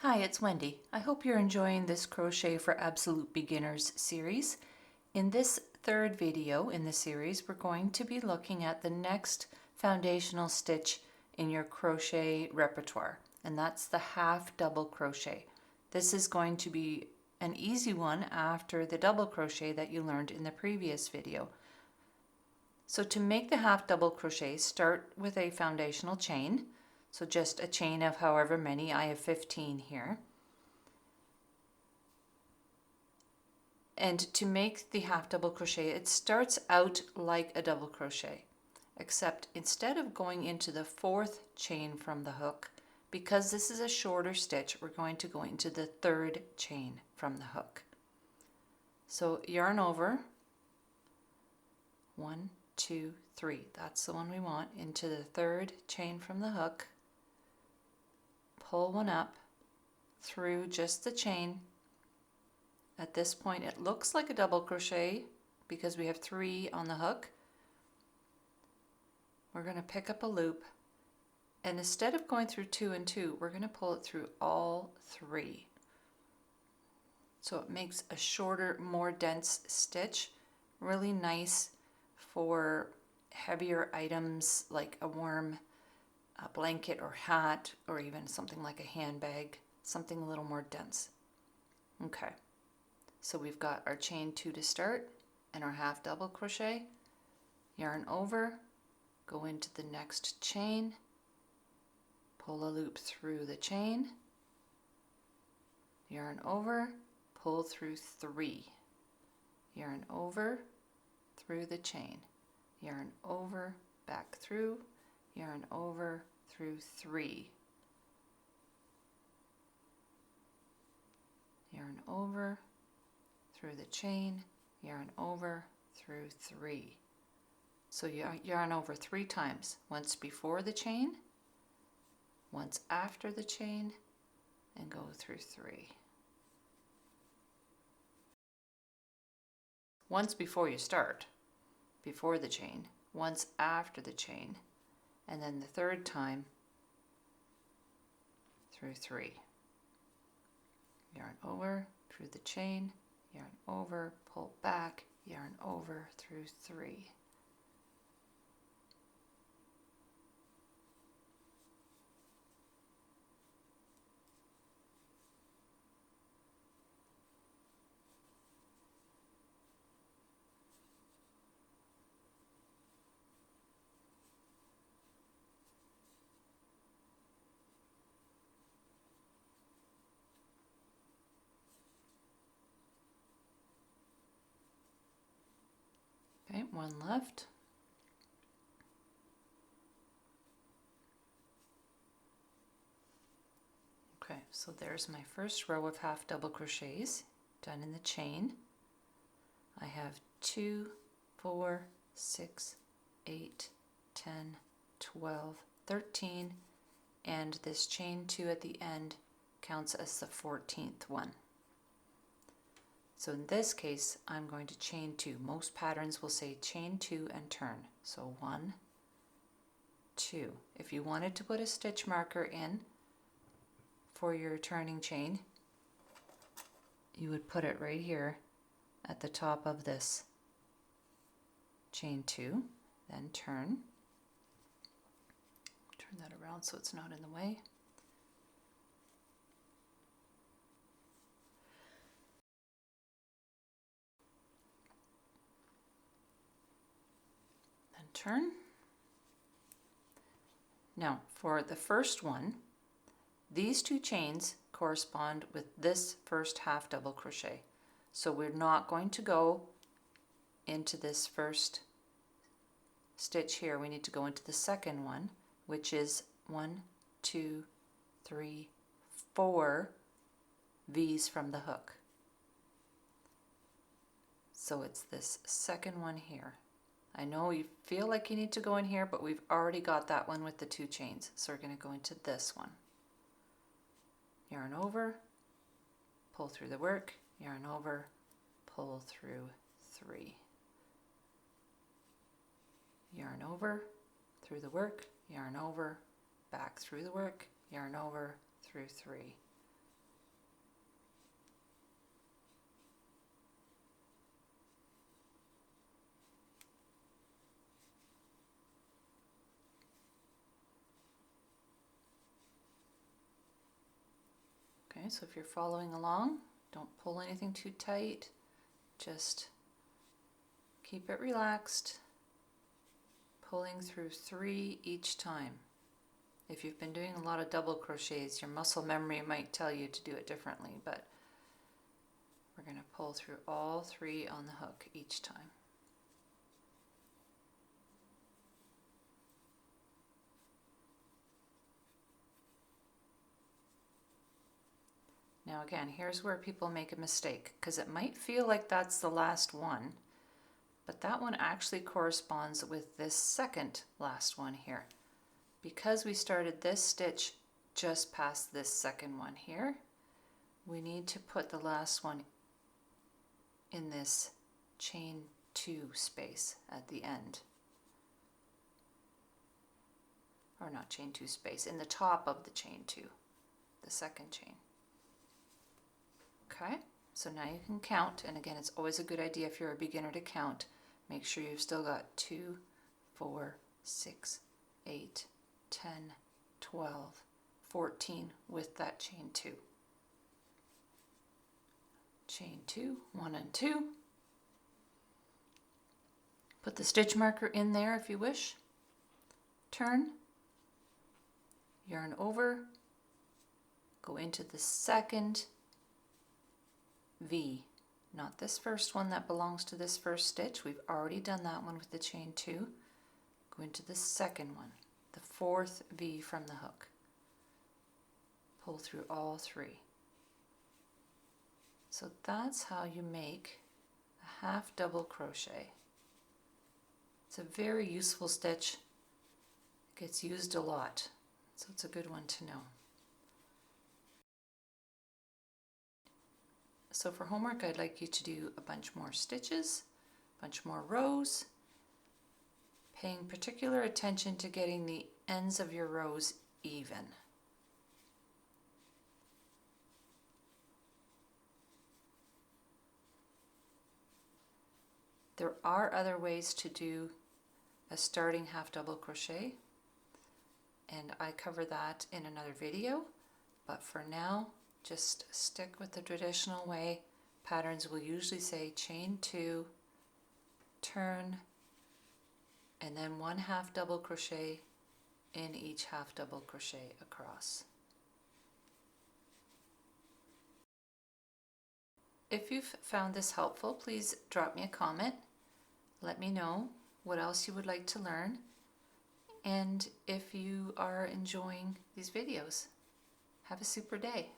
Hi, it's Wendy. I hope you're enjoying this Crochet for Absolute Beginners series. In this third video in the series, we're going to be looking at the next foundational stitch in your crochet repertoire, and that's the half double crochet. This is going to be an easy one after the double crochet that you learned in the previous video. So to make the half double crochet, start with a foundational chain. So just a chain of however many, I have 15 here. And to make the half double crochet, it starts out like a double crochet, except instead of going into the fourth chain from the hook, because this is a shorter stitch, we're going to go into the third chain from the hook. So yarn over, 1, 2, 3, that's the one we want, into the third chain from the hook. Pull one up through just the chain. At this point it looks like a double crochet because we have 3 on the hook. We're going to pick up a loop, and instead of going through 2 and 2, we're going to pull it through all 3. So it makes a shorter, more dense stitch, really nice for heavier items like a warm a blanket or hat, or even something like a handbag, something a little more dense. Okay, so we've got our chain 2 to start and our half double crochet, yarn over, go into the next chain, pull a loop through the chain, yarn over, pull through 3, yarn over, through the chain, yarn over, back through, yarn over, through 3, yarn over, through the chain, yarn over, through 3. So you yarn over 3 times, once before the chain, once after the chain, and go through 3. Once before you start, before the chain, once after the chain, and then the third time through 3. Yarn over, through the chain, yarn over, pull back, yarn over, through 3. Okay, 1 left. Okay, so there's my first row of half double crochets done in the chain. I have 2, 4, 6, 8, 10, 12, 13, and this chain 2 at the end counts as the 14th one. So in this case, I'm going to chain 2. Most patterns will say chain 2 and turn. So 1, 2. If you wanted to put a stitch marker in for your turning chain, you would put it right here at the top of this chain 2, then turn that around so it's not in the way. Then turn. Now for the first one, these 2 chains correspond with this first half double crochet. So we're not going to go into this first stitch here. We need to go into the second one, which is 1, 2, 3, 4 V's from the hook. So it's this second one here. I know you feel like you need to go in here, but we've already got that one with the 2 chains. So we're going to go into this one. Yarn over, pull through the work, yarn over, pull through 3. Yarn over, through the work, yarn over, back through the work, yarn over, through 3. Okay, so if you're following along, don't pull anything too tight, just keep it relaxed, pulling through 3 each time. If you've been doing a lot of double crochets, your muscle memory might tell you to do it differently, but we're going to pull through all 3 on the hook each time. Now again, here's where people make a mistake, because it might feel like that's the last one, but that one actually corresponds with this second last one here. Because we started this stitch just past this second one here, we need to put the last one in this chain 2 space at the end. Or not chain 2 space, in the top of the chain 2, the second chain. Okay, so now you can count, and again, it's always a good idea if you're a beginner to count. Make sure you've still got 2, 4, 6, 8, 10, 12, 14 with that chain 2. Chain 2, 1 and 2. Put the stitch marker in there if you wish. Turn, yarn over, go into the second V, not this first one that belongs to this first stitch. We've already done that one with the chain 2. Go into the second one, the 4th V from the hook. Pull through all 3. So that's how you make a half double crochet. It's a very useful stitch. It gets used a lot, so it's a good one to know. So for homework, I'd like you to do a bunch more stitches, a bunch more rows, paying particular attention to getting the ends of your rows even. There are other ways to do a starting half double crochet, and I cover that in another video, but for now, just stick with the traditional way. Patterns will usually say chain 2, turn, and then 1 half double crochet in each half double crochet across. If you've found this helpful, please drop me a comment. Let me know what else you would like to learn, and if you are enjoying these videos. Have a super day.